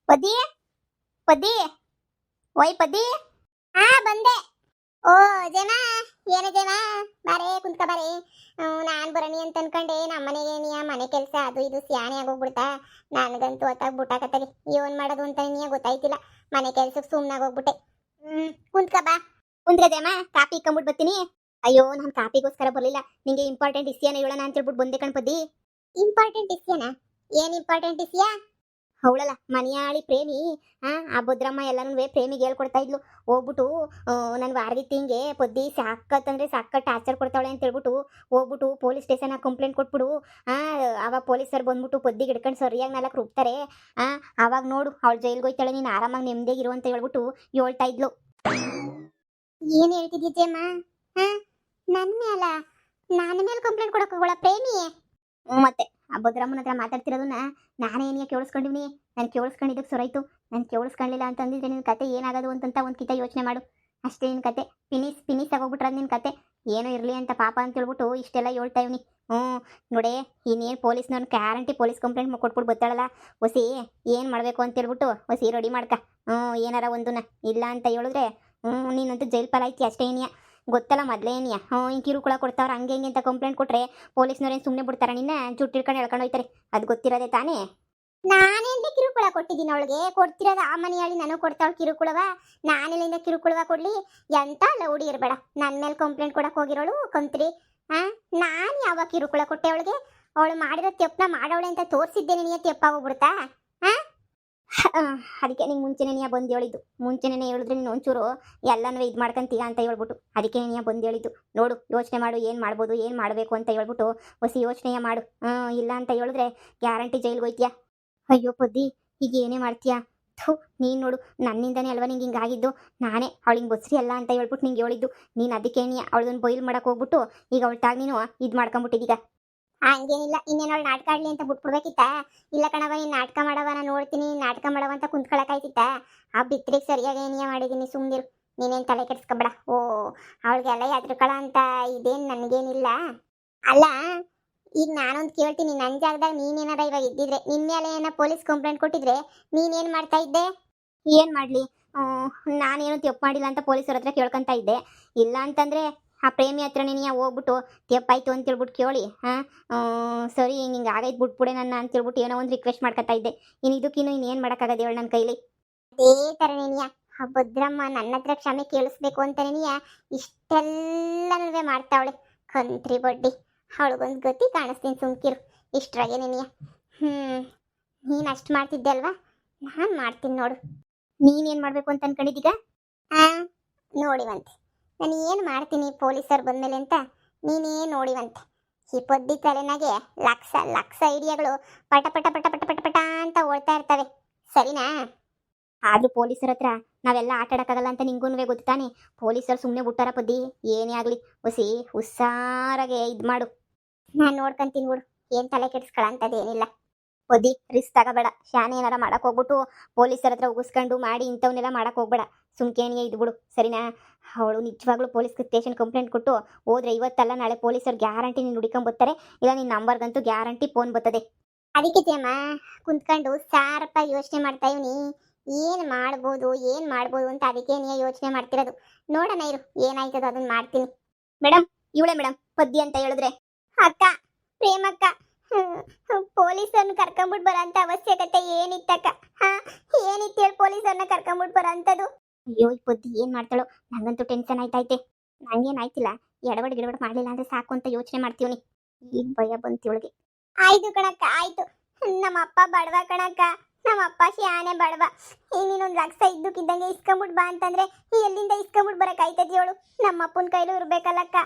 ಪದಿ ಪದಿ ಓಯ್ ಪದಿ. ಹಾ ಬಂದೆ. ಓ ಜನ, ಏನ ಜನ, ಬಾರೆ ಕುಂತ್ಕ ಬಾರೆ. ನಾನ್ ಬರಣಿ ಅಂತ ಅನ್ಕೊಂಡೆ. ನಮ್ಮ ಮನೆಗೆ ನೀ ಮನೆ ಕೆಲಸ ಅದು ಇದು ಸ್ಯಾಣೆ ಆಗೋಗ್ಬಿಡ್ತಾ. ನನಗಂತೂ ಹೊತ್ತಾಗ್ಬಿಟ್ಟಾಕತ್ತರಿ. ಏನ್ ಮಾಡೋದು ಅಂತ ನೀ ಗೊತ್ತಾಯ್ತಿಲ್ಲ. ಮನೆ ಕೆಲ್ಸಕ್ಕೆ ಸುಮ್ಮನಾಗೋಗ್ಬಿಟ್ಟೆ. ಕುಂತ್ಕ ಬಾ. ಕುಂತ್ಕ ಜಮ, ಕಾಪಿ ಇಕ್ಕೊಂಬಿಟ್ಟು ಬರ್ತೀನಿ. ಅಯ್ಯೋ, ನಾನು ಕಾಪಿಗೋಸ್ಕರ ಬರಲಿಲ್ಲ. ನಿಂಗೆ ಇಂಪಾರ್ಟೆಂಟ್ ಇಸ್ಯಾನ ಹೇಳೋಣ ಅಂತ ಹೇಳ್ಬಿಟ್ಟು ಬಂದೆ ಕಣ್ಪದಿ. ಇಂಪಾರ್ಟೆಂಟ್ ಇಸ್ಯಾನ? ಏನ್ ಇಂಪಾರ್ಟೆಂಟ್ ಇಸ್ಯಾ? ಅವಳಲ್ಲ ಮನೆಯಾಳಿ ಪ್ರೇಮಿ. ಆ ಭದ್ರಮ್ಮ ಎಲ್ಲನೂ ಪ್ರೇಮಿಗೆ ಹೇಳ್ಕೊಡ್ತಾ ಇದ್ಲು. ಹೋಗ್ಬಿಟ್ಟು ನನ್ನ ವಾರಗಿತ್ತು ಹಿಂಗೆ ಪೊದ್ದಿ ಸಾಕತ್ತಂದ್ರೆ ಸಾಕ ಟಾರ್ಚರ್ ಕೊಡ್ತಾವಳೆ ಅಂತ ಹೇಳ್ಬಿಟ್ಟು ಹೋಗ್ಬಿಟ್ಟು ಪೊಲೀಸ್ ಸ್ಟೇಷನಾಗ ಕಂಪ್ಲೇಂಟ್ ಕೊಟ್ಬಿಡು. ಆವಾಗ ಪೊಲೀಸರು ಬಂದ್ಬಿಟ್ಟು ಪೊದ್ದಿಗೆ ಹಿಡ್ಕೊಂಡು ಸರಿಯಾಗಿ ನಾಲ್ಕು ರುಬ್ತಾರೆ. ಆವಾಗ ನೋಡು ಅವಳು ಜೈಲ್ಗೆ ಹೋಯ್ತಾಳೆ, ನೀನು ಆರಾಮಾಗಿ ನೆಮ್ಮದಿಯಾಗಿರು ಅಂತ ಹೇಳ್ಬಿಟ್ಟು ಹೇಳ್ತಾ ಇದ್ಲು. ಏನು ಹೇಳ್ತಿದ್ಯಮ್ಮ? ನನ್ನ ಮೇಲ ನನ್ನ ಮೇಲೆ ಕಂಪ್ಲೇಂಟ್ ಕೊಡಕ್ಕೆ ಹೋಗೋಳ ಪ್ರೇಮಿ? ಮತ್ತೆ ಆ ಭದ್ರಮ್ಮನ ಹತ್ರ ಮಾತಾಡ್ತಿರೋದನ್ನ ನಾನೇನಿಯ ಕೇಳಿಸ್ಕೊಂಡಿವ್ನಿ. ನಾನು ಕೇಳಿಸ್ಕೊಂಡಿದ್ದಕ್ಕೆ ಸೊರೈತು. ನಾನು ಕೇಳಿಸ್ಕೊಳ್ಳಿಲ್ಲ ಅಂತಂದಿದ್ರೆ ನಿನ್ನ ಕತೆ ಏನಾಗೋದು ಅಂತಂತ ಒಂದು ಕಿತ ಯೋಚನೆ ಮಾಡು. ಅಷ್ಟೇ ನಿನ್ನ ಕತೆ ಪಿನೀಸ್ ಆಗೋಗ್ಬಿಟ್ರೆ ನಿನ್ನ ಕತೆ. ಏನೋ ಇರಲಿ ಅಂತ ಪಾಪ ಅಂತ ಹೇಳ್ಬಿಟ್ಟು ಇಷ್ಟೆಲ್ಲ ಹೇಳ್ತಾ ಇವ್ನಿ. ನೋಡೇ, ಇನ್ನೇನು ಪೊಲೀಸ್ನವ್ನು ಗ್ಯಾರಂಟಿ ಪೊಲೀಸ್ ಕಂಪ್ಲೇಂಟ್ ಕೊಟ್ಬಿಟ್ಟು ಬರ್ತಾಳಲ್ಲ. ಹೊಸಿ ಏನು ಮಾಡಬೇಕು ಅಂತ ಹೇಳ್ಬಿಟ್ಟು ಹೊಸಿ ರೆಡಿ ಮಾಡ್ಕ. ಏನಾರ ಒಂದನ್ನ ಇಲ್ಲ ಅಂತ ಹೇಳಿದ್ರೆ ನೀನಂತೂ ಜೈಲ್ ಪಾಲಾಯ್ತಿ ಅಷ್ಟೇ ಏನಿಯ. ಗೊತ್ತಲ್ಲ ಮೊದಲೇ ಏನಿಯ. ಹಿಂಗೆ ಕಿರುಕುಳ ಕೊಡ್ತಾವ್ರ ಹಂಗೆ ಹಿಂಗೆ ಅಂತ ಕಂಪ್ಲೇಂಟ್ ಕೊಟ್ರೆ ಪೊಲೀಸ್ನವ್ರೇನು ಸುಮ್ಮನೆ ಬಿಡ್ತಾರ? ನಿನ್ನ ಜುಟ್ಟಿಡ್ಕೊಂಡು ಎಳ್ಕೊಂಡು ಹೋಯ್ತಾರೆ. ಅದು ಗೊತ್ತಿರೋದೇ ತಾನೇ. ನಾನೇಂದ ಕಿರುಕುಳ ಕೊಟ್ಟಿದ್ದೀನಿ ಅವಳಿಗೆ? ಕೊಡ್ತಿರೋದು ಆ ಮನೆಯಾಳಿ ನನಗೆ ಕೊಡ್ತಾವಳು ಕಿರುಕುಳವ. ನಾನೆಲ್ಲಿಂದ ಕಿರುಕುಳವ ಕೊಡ್ಲಿ? ಎಂತ ಲೌಡಿ ಇರಬೇಡ. ನನ್ನ ಮೇಲೆ ಕಂಪ್ಲೇಂಟ್ ಕೊಡಕ್ಕೆ ಹೋಗಿರೋಳು ಕಂತ್ರಿ. ನಾನು ಯಾವಾಗ ಕಿರುಕುಳ ಕೊಟ್ಟೆ ಅವಳಿಗೆ? ಅವಳು ಮಾಡಿರೋ ತೆಪ್ಪನ ಮಾಡವಳೆ ಅಂತ ತೋರಿಸಿದ್ದೇನೆ, ನೀ ತೆಪ್ಪಾಗೋಗ್ಬಿಡ್ತಾ? ಅದಕ್ಕೆ ನಿಂಗೆ ಮುಂಚೆನೇ ನೀ ಬಂದು ಹೇಳಿದ್ದು. ಮುಂಚೆನೇ ಹೇಳಿದ್ರೆ ನೀನು ಒಂಚೂರು ಎಲ್ಲನೂ ಇದು ಮಾಡ್ಕೊಂತೀಯ ಅಂತ ಹೇಳ್ಬಿಟ್ಟು ಅದಕ್ಕೆ ನೀ ಬಂದು ಹೇಳಿದ್ದು. ನೋಡು, ಯೋಚನೆ ಮಾಡು, ಏನು ಮಾಡ್ಬೋದು, ಏನು ಮಾಡಬೇಕು ಅಂತ ಹೇಳ್ಬಿಟ್ಟು ಹೊಸಿ ಯೋಚನೆಯ ಮಾಡು. ಇಲ್ಲ ಅಂತ ಹೇಳಿದ್ರೆ ಗ್ಯಾರಂಟಿ ಜೈಲ್ಗೆ ಹೋಯ್ತೀಯಾ. ಅಯ್ಯೋ ಪದ್ದಿ, ಈಗ ಏನೇ ಮಾಡ್ತೀಯಾ? ನೀನು ನೋಡು, ನನ್ನಿಂದನೇ ಅಲ್ವಾ ನಿಂಗೆ ಹಿಂಗಾಗಿದ್ದು. ನಾನೇ ಅವಳಿಗೆ ಬಸ್ರಿ ಅಲ್ಲ ಅಂತ ಹೇಳ್ಬಿಟ್ಟು ನಿಂಗೆ ಹೇಳಿದ್ದು. ನೀನು ಅದಕ್ಕೆ ನೀ ಅವಳದನ್ನು ಬೈಲ್ ಮಾಡಕ್ಕೆ ಹೋಗ್ಬಿಟ್ಟು ಈಗ ಅವಳ ನೀನು ಇದು ಮಾಡ್ಕೊಂಬಿಟ್ಟಿದ್ದೀಗ. ಹಂಗೇನಿಲ್ಲ, ಇನ್ನೇನವಳು ನಾಟಕ ಆಡ್ಲಿ ಅಂತ ಬಿಟ್ಬಿಡ್ಬೇಕಿತ್ತ? ಇಲ್ಲ ಕಣವ, ನೀನು ನಾಟಕ ಮಾಡವ, ನಾನು ನೋಡ್ತೀನಿ ನಾಟಕ ಮಾಡವ ಅಂತ ಕುಂತ್ಕೊಳಕಾಯ್ತಿತ್ತ? ಆ ಬಿತ್ರಿಗೆ ಸರಿಯಾಗಿ ಏನಿಯ ಮಾಡಿದ್ದೀನಿ, ಸುಮ್ಮನಿರು. ನೀನೇನು ತಲೆ ಕೆಡಿಸ್ಕೊಬೇಡ. ಅವಳಿಗೆಲ್ಲ ಹೆದ್ರಕಳ ಅಂತ ಇದೇನು ನನಗೇನಿಲ್ಲ. ಅಲ್ಲ, ಈಗ ನಾನೊಂದು ಕೇಳ್ತೀನಿ, ನನ್ನ ಜಾಗದಾಗ ನೀನೇನಾರ ಇವಾಗ ಇದ್ದಿದ್ರೆ, ನಿನ್ನ ಮೇಲೆ ಏನೋ ಪೊಲೀಸ್ ಕಂಪ್ಲೇಂಟ್ ಕೊಟ್ಟಿದ್ರೆ ನೀನೇನು ಮಾಡ್ತಾ ಇದ್ದೆ? ಏನು ಮಾಡಲಿ, ನಾನೇನು ತಪ್ಪು ಮಾಡಿಲ್ಲ ಅಂತ ಪೊಲೀಸರ ಹತ್ರ ಕೇಳ್ಕೊತಾ ಇದ್ದೆ. ಇಲ್ಲ ಅಂತಂದರೆ ಆ ಪ್ರೇಮಿ ಹತ್ರ ನೀನು ಹೋಗ್ಬಿಟ್ಟು ತೆಪ್ಪಾಯ್ತು ಅಂತೇಳ್ಬಿಟ್ಟು ಕೇಳಿ ಸರಿ ಹಿಂಗೆ ಆಗೈತೆ ಬಿಟ್ಬಿಡೆ ನನ್ನ ಅಂತೇಳ್ಬಿಟ್ಟು ಏನೋ ಒಂದು ರಿಕ್ವೆಸ್ಟ್ ಮಾಡ್ಕೊತಾ ಇದ್ದೆ. ಇನ್ನು ಇದಕ್ಕಿನ್ನು ಇನ್ನೇನು ಮಾಡೋಕ್ಕಾಗದೆ ಹೇಳು ನನ್ನ ಕೈಲಿ? ಅದೇ ಥರ ನೀನಿಯ ಆ ಭದ್ರಮ್ಮ ನನ್ನ ಹತ್ರ ಕ್ಷಮೆ ಕೇಳಿಸ್ಬೇಕು ಅಂತ ನೀನಿಯ ಇಷ್ಟೆಲ್ಲನೂ ಮಾಡ್ತಾವಳೆ. ಕಂತ್ರಿ ಬಡ್ಡಿ, ಅವಳಿಗೊಂದು ಗತಿ ಕಾಣಿಸ್ತೀನಿ, ಸುಮ್ಕಿರು. ಇಷ್ಟರಾಗೆ ನೀನಿಯ ನೀನು ಅಷ್ಟು ಮಾಡ್ತಿದ್ದೆ ಅಲ್ವಾ? ನಾನು ಮಾಡ್ತೀನಿ ನೋಡು. ನೀನೇನು ಮಾಡಬೇಕು ಅಂತ ಅನ್ಕೊಂಡಿದ್ದೀಗ? ನೋಡಿವಂತೆ ನಾನು ಏನು ಮಾಡ್ತೀನಿ ಪೊಲೀಸರು ಬಂದಮೇಲೆ ಅಂತ ನೀನೇ ನೋಡಿವಂತೆ. ಈ ಪದ್ದಿ ತಲೆನಾಗೆ ಲಕ್ಷ ಲಕ್ಷ ಐಡಿಯಾಗಳು ಪಟ ಪಟ ಪಟ ಪಟ ಪಟ ಪಟ ಅಂತ ಓಡ್ತಾ ಇರ್ತವೆ, ಸರಿನಾ? ಆದರೂ ಪೊಲೀಸರ ಹತ್ರ ನಾವೆಲ್ಲ ಆಟ ಆಡೋಕ್ಕಾಗಲ್ಲ ಅಂತ ನಿಂಗೂ ಗೊತ್ತಾನೆ. ಪೊಲೀಸರು ಸುಮ್ಮನೆ ಬಿಟ್ಟಾರ ಪದ್ದಿ. ಏನೇ ಆಗಲಿ ಹೊಸಿ ಹುಷಾರಾಗೆ ಇದು ಮಾಡು. ನಾನು ನೋಡ್ಕೊಂತೀನಿ ಬಿಡು, ಏನು ತಲೆ ಕೆಡಿಸ್ಕೊಳ್ಳೋಂಥದ್ದೇನಿಲ್ಲ. ಪದ್ದಿ ರಿಸ್ಕ್ ತಗೋಬೇಡ. ಶಾನೆ ಏನಾರ ಮಾಡಕ್ಕೆ ಹೋಗ್ಬಿಟ್ಟು ಪೊಲೀಸರ ಹತ್ರ ಉಗಿಸ್ಕೊಂಡು ಮಾಡಿ ಇಂಥವನ್ನೆಲ್ಲ ಮಾಡಕ್ಕೆ ಹೋಗ್ಬೇಡ. ಸುಮ್ಕೇನಿಯೇ ಇದು ಬಿಡು, ಸರಿನಾ? ಅವಳು ನಿಜವಾಗ್ಲೂ ಪೊಲೀಸ್ ಸ್ಟೇಷನ್ ಕಂಪ್ಲೇಂಟ್ ಕೊಟ್ಟು ಹೋದ್ರೆ ಇವತ್ತಲ್ಲ ನಾಳೆ ಪೊಲೀಸರು ಗ್ಯಾರಂಟಿ ನೀನು ಹುಡುಕೊಂಬರ್ತಾರೆ. ಇಲ್ಲ ನಿನ್ನ ನಂಬರ್ಗಂತೂ ಗ್ಯಾರಂಟಿ ಫೋನ್ ಬರ್ತದೆ. ಅದಕ್ಕೆ ಜಮ್ಮ ಕುಂತ್ಕೊಂಡು ಸಾರಪ್ಪ ಯೋಚನೆ ಮಾಡ್ತಾ ಇವನಿ, ಏನು ಮಾಡ್ಬೋದು ಅಂತ ಅದಕ್ಕೆ ನೀ ಯೋಚನೆ ಮಾಡ್ತಿರೋದು. ನೋಡೋಣ ಇರು, ಏನಾಯ್ತದ ಅದನ್ನ ಮಾಡ್ತೀನಿ. ಮೇಡಮ್, ಇವಳೇ ಮೇಡಮ್ ಪದ್ದಿ ಅಂತ ಹೇಳಿದ್ರೆ. ಅಕ್ಕ, ಪ್ರೇಮಕ್ಕ, ಪೊಲೀಸರನ್ನ ಕರ್ಕೊಂಬಿಟ್ಟು ಬರೋಂಥ ಅವಶ್ಯಕತೆ ಏನಿತ್ತಕ್ಕ? ಏನಿತ್ತು ಹೇಳಿ ಪೊಲೀಸರನ್ನ ಕರ್ಕೊಂಬಿಟ್ಟು ಬರೋಂಥದ್ದು? ಅಯ್ಯೋ ಈ ಪದ್ದಿ ಏನು ಮಾಡ್ತಾಳೋ, ನಂಗಂತೂ ಟೆನ್ಷನ್ ಆಯ್ತೈತೆ. ನಂಗೇನಾಯ್ತಿಲ್ಲ, ಎಡವಡ್ ಗಿಡವಡ್ ಮಾಡಲಿಲ್ಲ ಅಂದ್ರೆ ಸಾಕು ಅಂತ ಯೋಚನೆ ಮಾಡ್ತೀವಿ. ಈಗ ಭಯ ಬಂತು ಇವಳಿಗೆ. ಆಯ್ತು ಕಣಕ್ಕ, ಆಯ್ತು. ನಮ್ಮ ಅಪ್ಪ ಬಡವ ಕಣಕ್ಕ, ನಮ್ಮ ಅಪ್ಪ ಶಾನೆ ಬಡವ. ಈಗ ನೀನೊಂದು ಲಕ್ಷ ಇದ್ದಕ್ಕಿದ್ದಂಗೆ ಇಸ್ಕೊಂಬಿಟ್ಟು ಬಾ ಅಂತಂದ್ರೆ ಎಲ್ಲಿಂದ ಇಸ್ಕೊಂಬಿಟ್ಟು ಬರೋಕ್ಕಾಯ್ತದೆ ಹೇಳು? ನಮ್ಮ ಅಪ್ಪನ ಕೈಲೂ ಇರ್ಬೇಕಲ್ಲಕ್ಕ.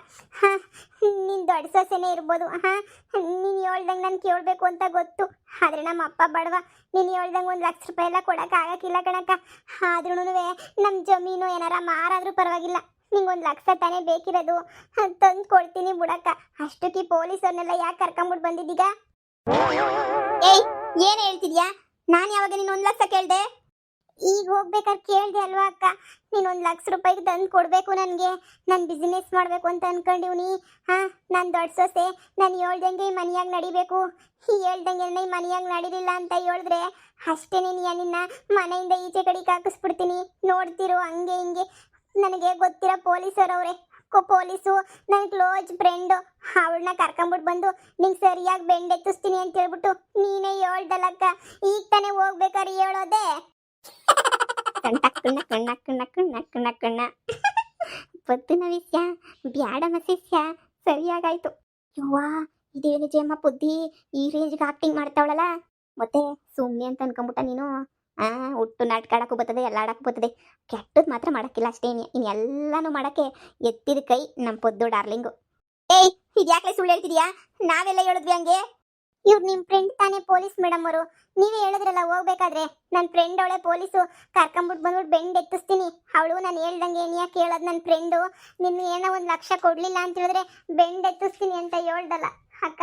ನೀನು ದೊಡ್ಡ ಸೊಸೆನೇ ಇರ್ಬೋದು. ನೀನು ಹೇಳ್ದಂಗೆ ನಾನು ಕೇಳಬೇಕು ಅಂತ ಗೊತ್ತು. ಆದರೆ ನಮ್ಮ ಅಪ್ಪ ಬಡವ. ನೀನು ಹೇಳ್ದಂಗೆ 1 ಲಕ್ಷ ರೂಪಾಯಿ ಎಲ್ಲ ಕೊಡೋಕ್ಕಾಗಕ್ಕಿಲ್ಲ ಕಣಕ್ಕ. ಆದ್ರೂ ನಮ್ಮ ಜಮೀನು ಏನಾರ ಮಾರಾದ್ರೂ ಪರವಾಗಿಲ್ಲ, ನಿಂಗೆ 1 ಲಕ್ಷ ತಾನೇ ಬೇಕಿರೋದು, ತಂದು ಕೊಡ್ತೀನಿ ಬಿಡಕ್ಕ. ಅಷ್ಟಕ್ಕೆ ಪೊಲೀಸರನ್ನೆಲ್ಲ ಯಾಕೆ ಕರ್ಕೊಂಬಿಟ್ಟು ಬಂದಿದ್ದೀಗ? ಏಯ್, ಏನು ಹೇಳ್ತಿದ್ಯಾ? ನಾನು ಯಾವಾಗ ನೀನು 1 ಲಕ್ಷ ಕೇಳಿದೆ? ಈಗ ಹೋಗ್ಬೇಕಾದ್ರೆ ಕೇಳಿದೆ ಅಲ್ವಾ ಅಕ್ಕ, ನೀನು 1,00,000 ರೂಪಾಯಿಗೆ ತಂದು ಕೊಡಬೇಕು ನನಗೆ. ನಾನು ಬಿಸ್ನೆಸ್ ಮಾಡಬೇಕು ಅಂತ ಅನ್ಕೊಂಡಿವ್ನಿ. ಹಾಂ, ನಾನು ದೊಡ್ಡ ಸೊಸೆ, ನಾನು ಹೇಳ್ದಂಗೆ ಈ ಮನೆಯಾಗ ನಡಿಬೇಕು. ಹೇಳ್ದಂಗೆ ಈ ಮನೆಯಾಗ ನಡಿಲಿಲ್ಲ ಅಂತ ಹೇಳಿದ್ರೆ ಅಷ್ಟೇ ನಿನ್ನ ಮನೆಯಿಂದ ಈಚೆ ಕಡೆಗೆ ಹಾಕಿಸ್ಬಿಡ್ತೀನಿ. ನೋಡ್ತಿರೋ ಹಂಗೆ ಹಿಂಗೆ. ನನಗೆ ಗೊತ್ತಿರೋ ಪೊಲೀಸರವ್ರೆ, ಪೊಲೀಸು ನನ್ನ ಕ್ಲೋಸ್ ಫ್ರೆಂಡು. ಅವಳನ್ನ ಕರ್ಕೊಂಬಿಟ್ಟು ಬಂದು ನಿಂಗೆ ಸರಿಯಾಗಿ ಬೆಂಡೆತ್ತಿಸ್ತೀನಿ ಅಂತ ಹೇಳ್ಬಿಟ್ಟು ನೀನೇ ಹೇಳ್ದಲ್ಲಕ್ಕ. ಈಗ ತಾನೇ ಹೋಗ್ಬೇಕಾದ್ರೆ ಹೇಳೋದೆ. ಕಣ್ಣ ಕಣ್ಣ ಕಣ್ಣ ಕಣ್ಣ ಕಣ್ಣ ಕಣ್ಣ ಪೊದ್ದಿನ ವಿಷಯ ಬ್ಯಾಡಮ ಶಿಷ್ಯ ಸರಿಯಾಗಾಯ್ತು. ಯವ್ವಾ, ಇದೇನು ಜಯಮ್ಮ ಪುದ್ದಿ ಈ ರೇಂಜ್ಗೆ ಆಕ್ಟಿಂಗ್ ಮಾಡ್ತಾವಳಲ್ಲ. ಮತ್ತೆ ಸುಮ್ಮನೆ ಅಂತ ಅನ್ಕೊಂಬಿಟ್ಟ ನೀನು. ಹುಟ್ಟು ನಾಟಕ ಆಡಕ್ಕೂ ಬರ್ತದೆ, ಎಲ್ಲ ಆಡಕ್ಕೂ ಬರ್ತದೆ. ಕೆಟ್ಟದ್ದು ಮಾತ್ರ ಮಾಡೋಕ್ಕಿಲ್ಲ ಅಷ್ಟೇ. ಇನ್ನು ಎಲ್ಲನೂ ಮಾಡೋಕ್ಕೆ ಎತ್ತಿದ ಕೈ ನಮ್ಮ ಪೊದ್ದು ಡಾರ್ಲಿಂಗು. ಏಯ್, ಇದ್ಯಾಕೆ ಸುಳ್ಳು ಹೇಳ್ತಿದ್ಯಾ? ನಾವೆಲ್ಲ ಹೇಳಿದ್ವಿ ಹಂಗೆ. ಇವ್ರು ನಿಮ್ಮ ಫ್ರೆಂಡ್ ತಾನೇ ಪೊಲೀಸ್ ಮೇಡಮ್ ಅವರು. ನೀವೇ ಹೇಳಿದ್ರಲ್ಲ ಹೋಗ್ಬೇಕಾದ್ರೆ ನನ್ನ ಫ್ರೆಂಡ್ ಅವಳೆ ಪೊಲೀಸು, ಕರ್ಕೊಂಬಿಟ್ಟು ಬಂದ್ಬಿಟ್ಟು ಬೆಂಡ್ ಎತ್ತಿಸ್ತೀನಿ. ಅವಳು ನಾನು ಹೇಳ್ದಂಗೆ ಏನಿಯಾ ಕೇಳೋದು ನನ್ನ ಫ್ರೆಂಡು. ನಿನ್ನ ಏನೋ 1,00,000 ಕೊಡಲಿಲ್ಲ ಅಂತ ಹೇಳಿದ್ರೆ ಬೆಂಡ್ ಎತ್ತಿಸ್ತೀನಿ ಅಂತ ಹೇಳ್ದಲ್ಲ ಅಕ್ಕ.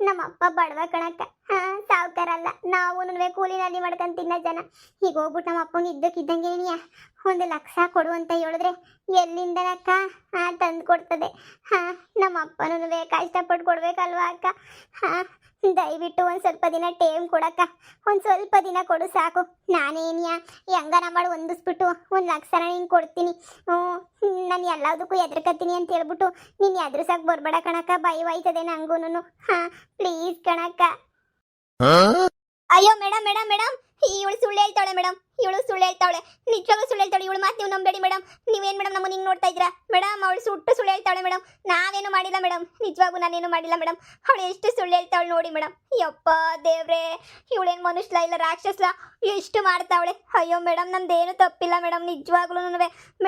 ನಮ್ಮ ಅಪ್ಪ ಬಡವ ಕಣಕ್ಕ, ಸಾವುಕಾರ ಅಲ್ಲ. ನಾವು ಕೂಲಿ ನಾಲಿ ಮಾಡ್ಕೊಂಡು ತಿನ್ನೋ ಜನ. ಈಗ ಹೋಗ್ಬಿಟ್ಟು ನಮ್ಮ ಅಪ್ಪಂಗೆ ಇದ್ದಕ್ಕಿದ್ದಂಗೆ ಏನಿಯಾ 1,00,000 ಕೊಡು ಅಂತ ಹೇಳಿದ್ರೆ ಎಲ್ಲಿಂದನಕ್ಕ ತಂದು ಕೊಡ್ತದೆ. ನಮ್ಮ ಅಪ್ಪನೂ ಕಷ್ಟಪಟ್ಟು ಕೊಡ್ಬೇಕಲ್ವಾ ಅಕ್ಕ. ದಯವಿಟ್ಟು ಒಂದು ಸ್ವಲ್ಪ ದಿನ ಟೈಮ್ ಕೊಡಕ್ಕ. ಒಂದು ಸ್ವಲ್ಪ ದಿನ ಕೊಡು ಸಾಕು. ನಾನೇನಿಯಾ ಹೆಂಗನ ಮಾಡಿ ಹೊಂದಿಸ್ಬಿಟ್ಟು 1,00,000 ನೀನು ಕೊಡ್ತೀನಿ. ನಾನು ಎಲ್ಲದಕ್ಕೂ ಎದ್ರಕತ್ತೀನಿ ಅಂತ ಹೇಳ್ಬಿಟ್ಟು ನೀನು ಎದುರಿಸಕ್ಕೆ ಬರ್ಬೇಡ ಕಣಕ್ಕ. ಭಯವಾಯ್ತದೆ ನಂಗೂನು. ಪ್ಲೀಸ್ ಕಣಕ್ಕ. ಅಯ್ಯೋ ಮೇಡಮ್ ಮೇಡಮ್ ಮೇಡಮ್, ಇವಳು ಸುಳ್ಳು ಹೇಳ್ತಾಳೆ ಮೇಡಮ್. ಇವಳು ಸುಳ್ಳು ಹೇಳ್ತಾಳೆ, ನಿಜವಾಗ್ಲೂ ಸುಳ್ಳು ಹೇಳ್ತಾಳೆ. ಇವಳು ಮಾತು ನೀವು ನಂಬೇಡಿ ಮೇಡಮ್. ನೀವೇನು ಮೇಡಮ್ ನಮ್ಮನ್ನು ಹಿಂಗೆ ನೋಡ್ತಾ ಇದ್ದೀರಾ ಮೇಡಮ್? ಅವಳು ಸುಟ್ಟು ಸುಳ್ಳು ಹೇಳ್ತಾಳೆ ಮೇಡಮ್. ನಾವೇನು ಮಾಡಿಲ್ಲ ಮೇಡಮ್, ನಿಜವಾಗೂ ನಾನೇನು ಮಾಡಿಲ್ಲ ಮೇಡಮ್. ಅವಳು ಎಷ್ಟು ಸುಳ್ಳು ಹೇಳ್ತಾವಳು ನೋಡಿ ಮೇಡಮ್. ಯಪ್ಪ ದೇವ್ರೆ, ಇವಳೇನು ಮನುಷ್ಯಲ ಇಲ್ಲ ರಾಕ್ಷಸಲ, ಎಷ್ಟು ಮಾಡ್ತಾವಳೆ. ಅಯ್ಯೋ ಮೇಡಮ್, ನಮ್ದೇನು ತಪ್ಪಿಲ್ಲ ಮೇಡಮ್. ನಿಜವಾಗ್ಲೂ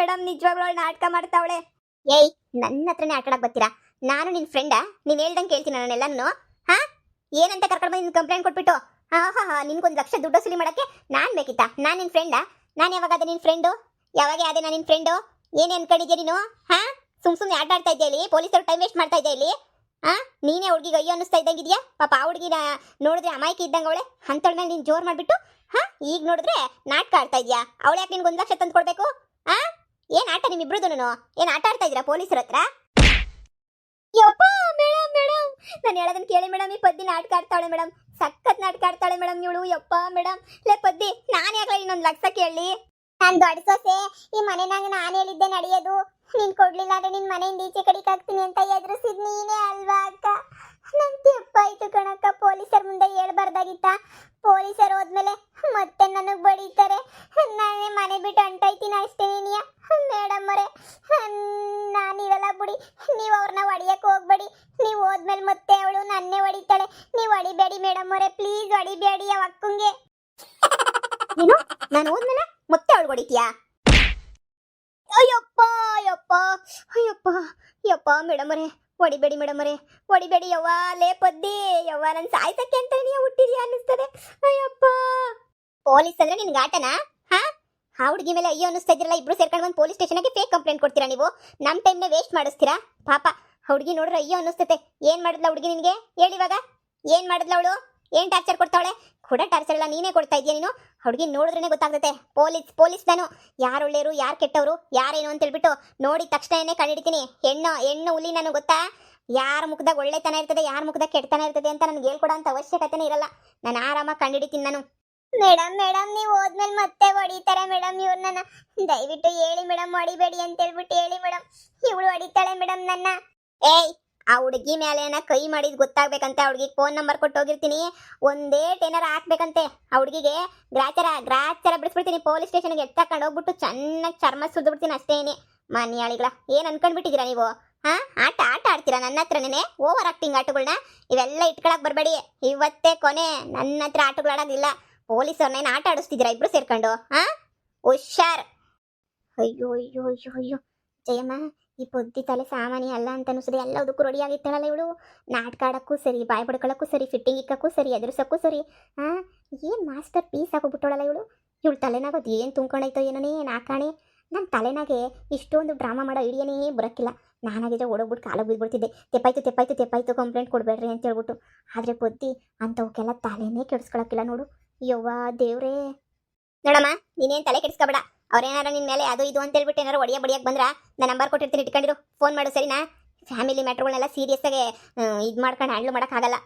ಮೇಡಮ್, ನಿಜವಾಗ್ಲೂ ಅವಳು ನಾಟಕ ಮಾಡ್ತಾವಳೆ. ಏಯ್, ನನ್ನ ಹತ್ರನೇ ಆಟ ಆಡಕ್ಕೆ ಬರ್ತೀರಾ? ನಾನು ನಿನ್ನ ಫ್ರೆಂಡಾ? ನೀನು ಹೇಳ್ದಂಗೆ ಕೇಳ್ತೀನಿ ನಾನೆಲ್ಲನೂ. ಏನಂತ ಕರ್ಕೊಂಡು ಬಂದು ಕಂಪ್ಲೇಂಟ್ ಕೊಟ್ಬಿಟ್ಟು ನಿನ್ಗೊಂದು 1,00,000 ದುಡ್ಡು ವಸೂಲಿ ಮಾಡಕ್ಕೆ ನಾನು ಬೇಕಿತ್ತಾ? ನಾನು ನಿನ್ನ ಫ್ರೆಂಡಾ? ನಾನು ಯಾವಾಗಾದ ನಿನ್ನ ಫ್ರೆಂಡು? ಯಾವಾಗ ಅದೇ ನಾನು ನಿನ್ನ ಫ್ರೆಂಡು? ಏನೇ ಅನ್ಕೊಂಡಿದ್ಯಾ ನೀನು? ಸುಮ್ಮನೆ ಆಟ ಆಡ್ತಾ ಇದ್ಯಾ ಇಲ್ಲಿ? ಪೊಲೀಸರು ಟೈಮ್ ವೇಸ್ಟ್ ಮಾಡ್ತಾ ಇದ್ಯಾ ಇಲ್ಲಿ? ನೀನೇ ಹುಡುಗಿಗೆ ಅಯ್ಯೋ ಅನ್ನಿಸ್ತಾ ಇದ್ದಂಗಿದ್ಯಾ? ಪಾಪ ಆ ಹುಡುಗಿನ ನೋಡಿದ್ರೆ ಅಮಾಯಕಿ ಇದ್ದಂಗೆ ಅವಳೆ. ಅಂಥವಳ ಮೇಲೆ ನೀನು ಜೋರು ಮಾಡಿಬಿಟ್ಟು ಈಗ ನೋಡಿದ್ರೆ ನಾಟಕ ಆಡ್ತಾ ಇದ್ಯಾ? ಅವಳು ಯಾಕೆ ನಿನ್ಗೆ 1,00,000 ತಂದು ಕೊಡಬೇಕು? ಏನು ಆಟ ನಿಮ್ಮಿಬ್ರದೂನು? ಏನು ಆಟ ಆಡ್ತಾ ಇದ್ದೀರಾ ಪೊಲೀಸರ ಹತ್ರ? ಯಪ್ಪ ಮೇಡಮ್ ಮೇಡಮ್, ನಾನು ಹೇಳೋದನ್ನ ಕೇಳಿ ಮೇಡಮ್. ಈ ಪದ್ದಿ ನಾಟಕ ಆಡ್ತಾಳೆ ಮೇಡಮ್, ಸಖತ್ ನಾಟಕ ಆಡ್ತಾಳೆ ಮೇಡಮ್ ಇವಳು. ಯಪ್ಪ ಮೇಡಮ್, ಲೇ ಪದ್ದಿ, ನಾನು ಯಾಕೆ ಇನ್ನೊಂದು 1,00,000 ಕೇಳಿ? ನಾನು ದೊಡ್ಡ ಸೊಸೆ, ಈ ಮನೆನಾಗ ನಾನು ಹೇಳಿದ್ದೆ ನಡೆಯೋದು. ನೀನು ಕೊಡ್ಲಿಲ್ಲ ಅಂದ್ರೆ ನಿನ್ನ ಮನೆಯಿಂದ ಈಚೆ ಕಡೆಗೆ ಹಾಕ್ತೀನಿ ಅಂತ ಎದುರಿಸಿದ್ ನೀನೇ ಅಲ್ವಾ ಅಕ್ಕ? ನನ್ನ ತಪ್ಪಾಯ್ತು ಕಣಕ್ಕ. ಪೊಲೀಸರ ಮುಂದೆ ಹೇಳ್ಬಾರ್ದಾಗಿತ್ತ. ಪೊಲೀಸರು ಹೋದ್ಮೇಲೆ ಮತ್ತೆ ನನಗೆ ಬಡೀತಾರೆ. ನಾನೇ ಮನೆ ಬಿಟ್ಟು ಅಂಟೈತೀನಿ ಅಷ್ಟೇ. ನೀನಿಯ ಮೇಡಮ್ ಅವರೇ, ನಾನಿರಲ್ಲ ಬಿಡಿ. ನೀವು ಅವ್ರನ್ನ ಹೊಡಿಯಕ್ಕೆ ಹೋಗ್ಬೇಡಿ. ನೀವು ಹೋದ್ಮೇಲೆ ಮತ್ತೆ ಅವಳು ನನ್ನೇ ಹೊಡಿತಾಳೆ. ನೀವು ಹೊಡಿಬೇಡಿ ಮೇಡಮ್ ಅವರೇ, ಪ್ಲೀಸ್ ಹೊಡಿಬೇಡಿ ಆ ಅಕ್ಕಂಗೆ. ಏನು, ನಾನು ಹೋದ್ಮೇಲೆ ಮತ್ತೆ ಅವಳು ಹೊಡಿತೀಯಾ? ಅಯ್ಯಪ್ಪ ಅಯ್ಯಪ್ಪ ಅಯ್ಯಪ್ಪ ಯಪ್ಪ ಮೇಡಮ್ ಅವರೇ, ಹೊಡಿಬೇಡಿ ಮೇಡಮ್ ಅವರೇ, ಹೊಡಿಬೇಡಿ. ಯವ್ವ ಲೇ ಪದ್ದಿ, ಯವ್ವ ನನ್ನ ಸಾಯ್ಸಕ್ಕೆ ಅಂತ ನೀವು ಹುಟ್ಟಿದ್ಯಾ ಅನ್ನಿಸ್ತದೆ. ಅಯ್ಯಪ್ಪ, ಪೊಲೀಸ್ ಅಂದ್ರೆ ನಿನ್ಗೆ ಆಟನಾ? ಆ ಹುಡುಗಿ ಮೇಲೆ ಅಯ್ಯೋ ಅನ್ನಿಸ್ತಾ ಇದ್ರಲ್ಲ. ಇಬ್ರು ಸೇರ್ಕೊಂಡು ಒಂದು ಪೊಲೀಸ್ ಸ್ಟೇಷನ್ಗೆ ಫೇಕ್ ಕಂಪ್ಲೇಂಟ್ ಕೊಡ್ತೀರಾ ನೀವು? ನಮ್ಮ ಟೈಮ್ನ ವೇಸ್ಟ್ ಮಾಡಿಸ್ತೀರಾ? ಪಾಪ ಹುಡುಗಿ ನೋಡ್ರೆ ಅಯ್ಯೋ ಅನ್ನಿಸ್ತತೆ. ಏನು ಮಾಡಿದ್ಲ ಹುಡುಗಿ ನಿನಗೆ? ಹೇಳಿವಾಗ ಏನು ಮಾಡಿದ್ಲ ಅವಳು? ಏನು ಟಾರ್ಚರ್ ಕೊಡ್ತಾವಳೆ? ಕೂಡ ಟಾರ್ಚರ್ ಎಲ್ಲ ನೀನೇ ಕೊಡ್ತಾ ಇದೆಯಾ ನೀನು? ಹುಡುಗಿ ನೋಡಿದ್ರೇ ಗೊತ್ತಾಗ್ತತೆ. ಪೊಲೀಸ್ ನಾನು ಯಾರು ಒಳ್ಳೆಯರು ಯಾರು ಕೆಟ್ಟವರು ಯಾರೇನು ಅಂತ ಹೇಳ್ಬಿಟ್ಟು ನೋಡಿದ ತಕ್ಷಣನೇ ಕಂಡಿಡ್ತೀನಿ. ಹೆಣ್ಣು ಹುಲಿ ನಾನು ಗೊತ್ತಾ? ಯಾರ ಮುಖದಾಗ ಒಳ್ಳೆತನ ಇರ್ತದೆ, ಯಾರ ಮುಖದಾಗ ಕೆಟ್ಟತನ ಇರ್ತದೆ ಅಂತ ನನಗೆ ಹೇಳ್ಕೊಡೋ ಅಂತ ಅವಶ್ಯಕತೆನೇ ಇರಲ್ಲ. ನಾನು ಆರಾಮಾಗಿ ಕಂಡಿಡಿತೀನಿ ನಾನು. ಮೇಡಮ್ ಮೇಡಮ್, ನೀವು ಹೋದ್ಮೇಲೆ ಮತ್ತೆ ಹೊಡಿತಾರೆ ಮೇಡಮ್ ಇವ್ರನ್ನ. ದಯವಿಟ್ಟು ಹೇಳಿ ಮೇಡಮ್, ಹೊಡಿಬೇಡಿ ಅಂತ ಹೇಳ್ಬಿಟ್ಟು ಹೇಳಿ ಮೇಡಮ್. ಇವಳು ಹೊಡಿತಾಳೆ ಮೇಡಮ್ ನನ್ನ. ಏಯ್, ಆ ಹುಡುಗಿ ಮೇಲೆ ಕೈ ಮಾಡಿದ್ ಗೊತ್ತಾಗ್ಬೇಕಂತೆ. ಆ ಹುಡುಗಿಗೆ ಫೋನ್ ನಂಬರ್ ಕೊಟ್ಟು ಹೋಗಿರ್ತೀನಿ. ಒಂದೇ ಟೇನರ್ ಹಾಕ್ಬೇಕಂತೆ. ಆ ಹುಡುಗಿಗೆ ಗ್ರಾಚಾರ ಬಿಡಿಸ್ಬಿಡ್ತೀನಿ. ಪೊಲೀಸ್ ಸ್ಟೇಷನ್ಗೆ ಎತ್ತಾಕೊಂಡು ಹೋಗ್ಬಿಟ್ಟು ಚೆನ್ನಾಗಿ ಚರ್ಮ ಸುದ್ಬಿಡ್ತೀನಿ ಅಷ್ಟೇನೆ. ಮನೆಯಾಳಿಗಳ ಏನು ಅನ್ಕೊಂಡ್ಬಿಟ್ಟಿದ್ದೀರಾ ನೀವು? ಆಟ ಆಡ್ತೀರಾ ನನ್ನ ಹತ್ರನೇ? ಓವರ್ ಆಕ್ಟಿಂಗ್ ಆಟಗಳನ್ನ ಇವೆಲ್ಲ ಇಟ್ಕೊಳಕ್ ಬರಬೇಡಿ. ಇವತ್ತೇ ಕೊನೆ. ನನ್ನ ಹತ್ರ ಆಟಗಳಾಡೋದಿಲ್ಲ. ಪೊಲೀಸವ್ರನ್ನೇನು ಆಟ ಆಡಿಸ್ತಿದ್ದೀರಾ ಇಬ್ರು ಸೇರ್ಕೊಂಡು? ಹುಷಾರ್. ಅಯ್ಯೋ ಅಯ್ಯೋ ಅಯ್ಯೋ ಅಯ್ಯೋ ಜಯಮ್ಮ, ಈ ಪೊದ್ದಿ ತಲೆ ಸಾಮಾನ್ಯ ಅಲ್ಲ ಅಂತ ಅನಿಸದೆ. ಎಲ್ಲದಕ್ಕೂ ರೆಡಿ ಆಗಿತ್ತಾಳಲ್ಲ ಇವಳು. ನಾಟಕ ಆಡೋಕ್ಕೂ ಸರಿ, ಬಾಯ್ ಬಡ್ಕೊಳ್ಳೋಕ್ಕೂ ಸರಿ, ಫಿಟ್ಟಿಂಗ್ ಇಕ್ಕಕ್ಕೂ ಸರಿ, ಎದುರಿಸೋಕ್ಕೂ ಸರಿ. ಏನು ಮಾಸ್ಟರ್ ಪೀಸ್ ಆಗೋಗ್ಬಿಟ್ಟೋಳಲ್ಲ ಇವಳು. ಇವಳು ತಲೆನಾಗೋದು ಏನು ತುಂಬ್ಕೊಂಡೈತೋ ಏನೋನೇ ನಾಕಾಣೆ. ನನ್ನ ತಲೆನಾಗೆ ಇಷ್ಟೊಂದು ಡ್ರಾಮಾ ಮಾಡೋ ಐಡಿಯಾನೇ ಬರೋಕ್ಕಿಲ್ಲ. ನಾನಾಗಿದ್ರೆ ಓಡೋಗ್ಬಿಟ್ಟು ಕಾಲಿಗೆ ಬಿದ್ಬಿಡ್ತಿದ್ದೆ. ತೆಪ್ಪಾಯ್ತು ಕಂಪ್ಲೇಂಟ್ ಕೊಡಬೇಡ್ರಿ ಅಂತ ಹೇಳ್ಬಿಟ್ಟು. ಆದರೆ ಪೊದ್ದಿ ಅಂಥವಕ್ಕೆಲ್ಲ ತಲೆನೇ ಕೆಡಿಸ್ಕೊಳಕ್ಕಿಲ್ಲ ನೋಡು. ಯವ್ವ ದೇವ್ರೇ. ನೋಡಮ್ಮ, ನೀನೇನ್ ತಲೆ ಕೆಡಿಸ್ಕೊಬೇಡ. ಅವ್ರೇನಾರ ನಿನ್ ಮೇಲೆ ಅದು ಇದು ಅಂತ ಹೇಳ್ಬಿಟ್ಟು ಏನಾರು ಒಡಿಯ ಬಡಿಯಕ್ ಬಂದ್ರ ನಾನು ನಂಬರ್ ಕೊಟ್ಟಿರ್ತೀನಿ, ಇಟ್ಕೊಂಡಿರು. ಫೋನ್ ಮಾಡು ಸರಿನಾ? ಫ್ಯಾಮಿಲಿ ಮ್ಯಾಟ್ರ್ಗಳನ್ನೆಲ್ಲ ಸೀರಿಯಸ್ ಆಗಿ ಇದು ಮಾಡ್ಕೊಂಡು ಹ್ಯಾಂಡ್ಲ್ ಮಾಡೋಕ್ಕಾಗಲ್ಲ.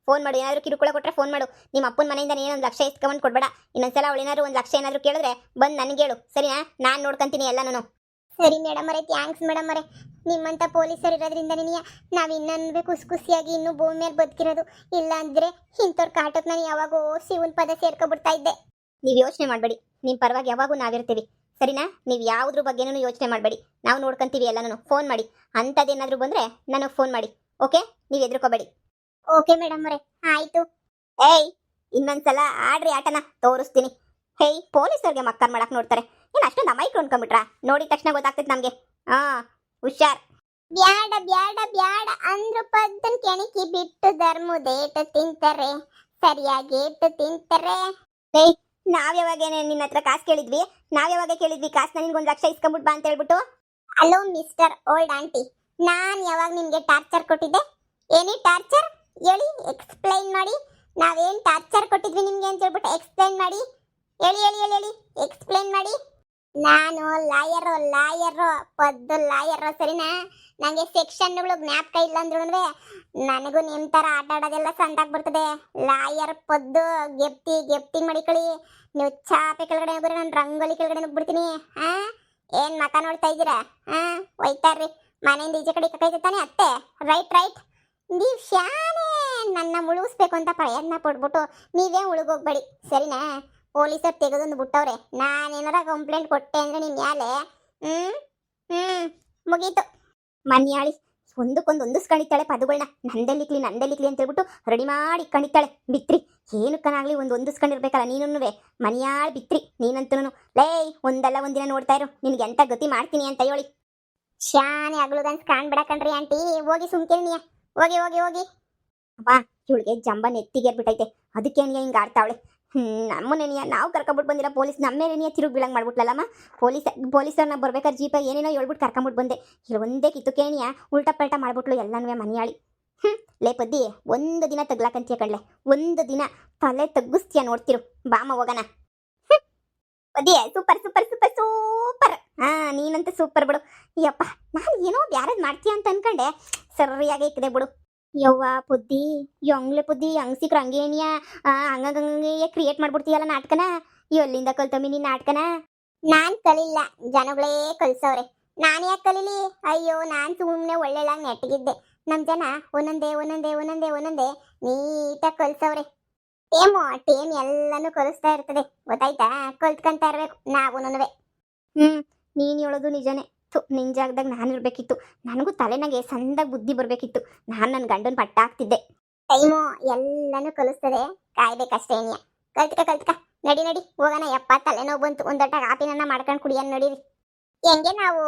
ಫೋನ್ ಮಾಡು. ಏನಾದರೂ ಕಿರುಕುಳ ಕೊಟ್ಟರೆ ಫೋನ್ ಮಾಡು. ನಿಮ್ಮ ಅಪ್ಪನ ಮನೆಯಿಂದ ನೀನು 1 ಲಕ್ಷ ಇಸ್ಕೊಂಡು ಕೊಡ್ಬೇಡ. ಇನ್ನೊಂದ್ಸಲ ಅವಳು ಏನಾದ್ರು 1 ಲಕ್ಷ ಏನಾದರೂ ಕೇಳಿದ್ರೆ ಬಂದು ನನಗೆ ಹೇಳು ಸರಿನಾ? ನಾನು ನೋಡ್ಕೊಂತೀನಿ ಎಲ್ಲನೂ. ಸರಿ ಮೇಡಮ್ ಅವರೇ, ಥ್ಯಾಂಕ್ಸ್ ಮೇಡಮ್ ಅವರೇ. ನಿಮ್ಮಂಥ ಪೊಲೀಸರು ಇರೋದ್ರಿಂದ ನಾವು ಇನ್ನೊಂದು ಖುಷಿಯಾಗಿ ಇನ್ನೂ ಭೂಮಿ ಮೇಲೆ ಬದುಕಿರೋದು. ಇಲ್ಲ ಅಂದ್ರೆ ಇಂಥವ್ರ ಕಾಟಕ್ಕೆ ನಾನು ಯಾವಾಗೋ ಶಿವನ್ ಪದ ಸೇರ್ಕೊಬಿಡ್ತಾ ಇದ್ದೆ. ನೀವು ಯೋಚನೆ ಮಾಡಬೇಡಿ, ನಿಮ್ಮ ಪರವಾಗಿ ಯಾವಾಗೂ ನಾವಿರ್ತೀವಿ ಸರಿನಾ? ನೀವು ಯಾವುದ್ರ ಬಗ್ಗೆನೂ ಯೋಚನೆ ಮಾಡಬೇಡಿ, ನಾವು ನೋಡ್ಕೊಂತೀವಿ ಎಲ್ಲನೂ. ಫೋನ್ ಮಾಡಿ, ಅಂಥದ್ದೇನಾದರೂ ಬಂದರೆ ನನಗೆ ಫೋನ್ ಮಾಡಿ, ಓಕೆ? ನೀವು ಹೆದರ್ಕೋಬೇಡಿ. ಓಕೆ ಮೇಡಮ್ ಅವರೇ, ಆಯಿತು. ಏಯ್, ಇನ್ನೊಂದ್ಸಲ ಆಡ್ರಿ ಆಟನ ತೋರಿಸ್ತೀನಿ. ಹೇಯ್, ಪೊಲೀಸರಿಗೆ ಮಕ್ಕರ್ ಮಾಡಕ್ಕೆ ನೋಡ್ತಾರೆ. ಏನು ಅಷ್ಟೊಂದು ಅಮಾಯಕ ಅನ್ಕೊಂಡ್ಬಿಟ್ರಾ? ನೋಡಿದ ತಕ್ಷಣ ಗೊತ್ತಾಗ್ತೈತೆ ನಮಗೆ. ಹುಷಾರ್. ಬ್ಯಾಡ ಬ್ಯಾಡ ಬ್ಯಾಡ ಅಂದ್ರು ಪದ್ದನ್ ಕೆಣಕಿ ಬಿಟ್ಟು ಧರ್ಮದೇಟ ತಿಂತಾರೆ, ಸರಿಯಾಗಿ ಏಟು ತಿಂತಾರೆ. ಏಯ್, ನಾವ್ ಯಾವಾಗೇನೆ ನಿನ್ನ ಹತ್ರ ಕಾಸು ಕೇಳಿದ್ವಿ? ನಾವ್ ಯಾವಾಗ ಕೇಳಿದ್ವಿ ಕಾಸು? ನನಗೆ 1 ಲಕ್ಷ ಇಸ್ಕೊಂಬಿಟ್ ಬಾ ಅಂತ ಹೇಳ್ಬಿಟ್ಟು? ಹಲೋ ಮಿಸ್ಟರ್ ಓಲ್ಡ್ ಆಂಟಿ, ನಾನು ಯಾವಾಗ ನಿಮಗೆ ಟಾರ್ಚರ್ ಕೊಟ್ಟಿದ್ದೆ? ಏನೇ ಟಾರ್ಚರ್ ಹೇಳಿ, ಎಕ್ಸ್ಪ್ಲೈನ್ ಮಾಡಿ. ನಾವೇನು ಟಾರ್ಚರ್ ಕೊಟ್ಟಿದ್ವಿ ನಿಮಗೆ ಅಂತ ಹೇಳ್ಬಿಟ್ಟು ಎಕ್ಸ್ಪ್ಲೈನ್ ಮಾಡಿ. ಹೇಳಿ ಹೇಳಿ ಹೇಳಿ ಹೇಳಿ, ಎಕ್ಸ್ಪ್ಲೈನ್ ಮಾಡಿ. ನಾನು ಲಾಯರು ಪದ್ದು ಲಾಯರು ಸರಿನಾ? ನನಗೆ ಸೆಕ್ಷನ್ಗಳು ಜ್ಞಾಪಕ ಇಲ್ಲ ಅಂದ್ರೂ ನನಗೂ ನಿಮ್ಮ ಥರ ಆಟ ಆಡೋದೆಲ್ಲ ಸಂತಾಗಿ ಬರ್ತದೆ. ಲಾಯರ್ ಪದ್ದು ಗೆಪ್ತಿ ಮಾಡಿಕೊಳ್ಳಿ. ನೀವು ಚಾಪೆ ಕೆಳಗಡೆ ಹೋಗ್ರಿ, ನಾನು ರಂಗೋಲಿ ಕೆಳಗಡೆ ಹೋಗ್ಬಿಡ್ತೀನಿ. ಏನು ಮಕ ನೋಡ್ತಾ ಇದ್ದೀರಾ? ಹೋಯ್ತಾರ್ರಿ, ಮನೆಯಿಂದ ಈಚೆ ಕಡೆ ಕೈತೆ ತಾನೆ ಅತ್ತೆ. ರೈಟ್. ನೀವು ಶಾನೆ ನನ್ನ ಮುಳುಗಿಸ್ಬೇಕು ಅಂತ ಪ್ರಯತ್ನ ಪಡ್ಬಿಟ್ಟು ನೀವೇ ಉಳುಗೋಗ್ಬೇಡಿ ಸರಿನಾ? ಪೊಲೀಸರು ತೆಗೆದೊಂದು ಬಿಟ್ಟವ್ರೆ. ನಾನೇನಾರ ಕಂಪ್ಲೇಂಟ್ ಕೊಟ್ಟೆ ಅಂದರೆ ನಿಮ್ಮ ಮ್ಯಾಲೆ ಮುಗೀತು. ಮನ್ಯಾಳಿ ಒಂದಕ್ಕೊಂದು ಹೊಂದಿಸ್ಕೊಂಡಿದ್ದಾಳೆ ಪದಗಳನ್ನ. ನಂದೆಲ್ಲಿಕ್ಲಿ ಅಂತ ಹೇಳ್ಬಿಟ್ಟು ರೆಡಿ ಮಾಡಿ ಇಟ್ಕೊಂಡಿದ್ದಾಳೆ. ಬಿತ್ರಿ ಏನಕ್ಕನಾಗ್ಲಿ ಒಂದು ಹೊಂದಿಸ್ಕೊಂಡಿರ್ಬೇಕಲ್ಲ ನೀನುವೆ. ಮನ್ಯಾಳ್ ಬಿತ್ರಿ ನೀನಂತೂ. ಲೇ, ಒಂದಲ್ಲ ಒಂದಿನ ನೋಡ್ತಾ ಇರು, ನಿನ್ಗೆ ಎಂತ ಗತಿ ಮಾಡ್ತೀನಿ ಅಂತ ಹೇಳಿ. ಶಾನೆ ಅಗ್ಲುಗನ್ಸ್ ಕಾಣ್ಬಿಡಕಣ್ರಿ ಆಂಟಿ. ಹೋಗಿ ಸುಮ್ಕಿರಿನಿಯ, ಹೋಗಿ. ಅಬ್ಬಾ, ಇವಳಿಗೆ ಜಂಬ ನೆತ್ತಿಗೇರ್ಬಿಟ್ಟೈತೆ. ಅದಕ್ಕೆ ಹಿಂಗೆ ಆಡ್ತಾವಳೆ. ನಮ್ಮನೇನಿಯ ನಾವು ಕರ್ಕೊಂಬಿಟ್ಟು ಬಂದಿಲ್ಲ ಪೊಲೀಸ್. ನಮ್ಮೇನೇನಿಯ ತಿರುಗಿ ಬೀಳಂಗೆ ಮಾಡ್ಬಿಟ್ಲಲ್ಲಮ್ಮ. ಪೊಲೀಸರನ್ನ ಬರ್ಬೇಕಾದ್ರೆ ಜೀಪ ಏನೇನೋ ಹೇಳ್ಬಿಟ್ಟು ಕರ್ಕೊಂಬಿಟ್ಟು ಬಂದೆ. ಇಲ್ಲ ಒಂದೇ ಕಿತ್ತುಕೇನಿಯ ಉಲ್ಟಾ ಪಲ್ಟಾ ಮಾಡ್ಬಿಟ್ಲು ಎಲ್ಲನೂ ಮನೆಯಾಳಿ. ಲೇ ಪದ್ದಿ, ಒಂದು ದಿನ ತಗ್ಲಾಕಂತೀಯ ಕಣ್ಲೆ, ಒಂದು ದಿನ ತಲೆ ತಗ್ಗಿಸ್ತೀಯ ನೋಡ್ತಿರು. ಬಾಮ ಹೋಗೋಣ. ಪದ್ದಿ ಸೂಪರ್. ನೀನಂತ ಸೂಪರ್ ಬಿಡು. ಯಪ್ಪ, ನಾನು ಏನೋ ಬ್ಯಾರದ್ ಮಾಡ್ತೀಯ ಅಂತ ಅನ್ಕೊಂಡೆ, ಸರಿಯಾಗಿ ಇಕ್ಕದೆ ಬಿಡು. ಯವ್ವ ಪುದ್ದಿ, ಯಂಗ್ಲೆ ಪುದ್ದಿ, ಹಂಗ್ಸಿಕ್ರು ಹಂಗೇನಿಯ ಹಂಗಂಗೆ ಕ್ರಿಯೇಟ್ ಮಾಡ್ಬಿಡ್ತೀಯಲ್ಲ ನಾಟಕನ. ಎಲ್ಲಿಂದ ಕಲ್ತಮ್ಮಿ ನೀನ್ ನಾಟಕನ? ನಾನ್ ಕಲಿಲ್ಲ, ಜನಗಳೇ ಕಲ್ಸವ್ರೆ. ನಾನು ಯಾಕೆ ಕಲೀಲಿ? ಅಯ್ಯೋ, ನಾನು ಸುಮ್ಮನೆ ಒಳ್ಳೆಳಾಗಿ ನೆಟ್ಟಗಿದ್ದೆ. ನಮ್ಮ ಜನ ಒಂದೊಂದೇ ನೀಟಾಗಿ ಕಲ್ಸವ್ರೆ. ಟೇಮ್ ಎಲ್ಲಾನು ಕಲಿಸ್ತಾ ಇರ್ತದೆ, ಗೊತ್ತಾಯ್ತಾ? ಕಲ್ತ್ಕೊಂತ ಇರ್ಬೇಕು ನಾವುನುವೆ. ನೀನು ಹೇಳೋದು ನಿಜನೇ. ನಿನ್ ಜಾಗದಾಗ ನಾನು ಇರ್ಬೇಕಿತ್ತು. ನನಗೂ ತಲೆನಾಗೆ ಸಂದಾಗ ಬುದ್ಧಿ ಬರ್ಬೇಕಿತ್ತು. ನಾನು ನನ್ನ ಗಂಡನ ಪಟ್ಟ ಹಾಕ್ತಿದ್ದೆ. ಟೈಮು ಎಲ್ಲಾನು ಕಲಿಸ್ತದೆ, ಕಾಯ್ಬೇಕಷ್ಟೇ. ಕಲ್ತ್ಕ ನಡಿ ಹೋಗೋಣ. ಯಪ್ಪ, ತಲೆನೋವು ಬಂತು. ಒಂದೊಟ್ಟ ಕಾಪಿನ ಮಾಡ್ಕೊಂಡು ಕುಡಿಯೋಣ ನಡೀರಿ. ಹೆಂಗೆ ನಾವು